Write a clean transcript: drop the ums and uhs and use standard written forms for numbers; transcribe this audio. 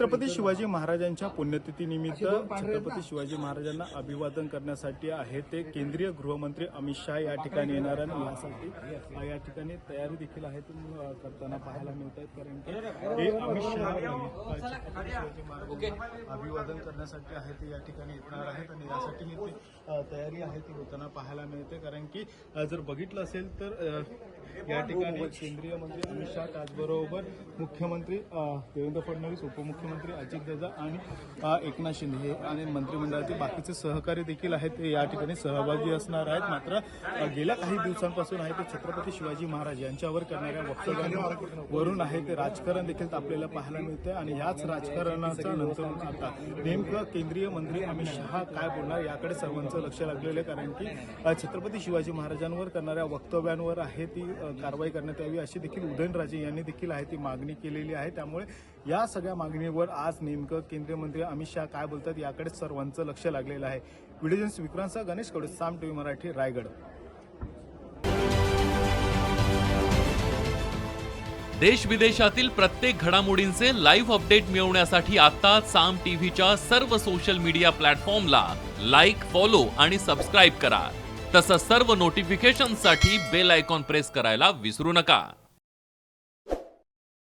छत्रपती शिवाजी महाराजांच्या पुण्यतिथीनिमित्त छत्रपती शिवाजी महाराजांना अभिवादन करण्यासाठी आहे ते केंद्रीय गृहमंत्री अमित शहा या ठिकाणी येणार आणि यासाठी या ठिकाणी तयारी देखील आहे करताना पाहायला मिळत आहेत। कारण की हे अमित शहा छत्रपती शिवाजी महाराजांना अभिवादन करण्यासाठी आहे ते या ठिकाणी येणार आहेत आणि यासाठी ही तयारी आहे ती होताना पाहायला मिळते। कारण की जर बघितलं असेल तर या ठिकाणी केंद्रीय मंत्री अमित शहा त्याचबरोबर मुख्यमंत्री देवेंद्र फडणवीस, उपमुख्यमंत्री अजितदादा आणि एकनाथ शिंदे हे आणि मंत्रिमंडळाचे बाकीचे सहकारी देखील आहेत ते या ठिकाणी सहभागी असणार आहेत। मात्र गेल्या काही दिवसांपासून आहे ते छत्रपती शिवाजी महाराज यांच्यावर करणाऱ्या वक्तव्यांवरून आहे ते राजकारण देखील आपल्याला पाहायला मिळते आणि याच राजकारणाचा नंतर आता नेमकं केंद्रीय मंत्री अमित शहा काय बोलणार याकडे सर्वांचं लक्ष लागलेलं आहे। कारण की छत्रपती शिवाजी महाराजांवर करणाऱ्या वक्तव्यांवर आहे ती कारवाई करण्यात यावी अशी देखील उदयनराजे यांनी देखील आहे ती मागणी केलेली आहे। त्यामुळे या सगळ्या मागणीवर आज नेमकं केंद्रीय मंत्री अमित शहा काय बोलतात याकडे सर्वांचं लक्ष लागलेलं आहे। व्हिडिओ जर्नलिस्ट विक्रांतसह गणेश कवडे, साम टीव्ही मराठी, रायगड। देश विदेशातील प्रत्येक घडामोडींचे लाईव्ह अपडेट मिळवण्यासाठी आता साम टीव्हीच्या सर्व सोशल मीडिया प्लॅटफॉर्मला लाईक, फॉलो आणि सबस्क्राईब करा। तसंच सर्व नोटिफिकेशनसाठी बेल आयकॉन प्रेस करायला विसरू नका।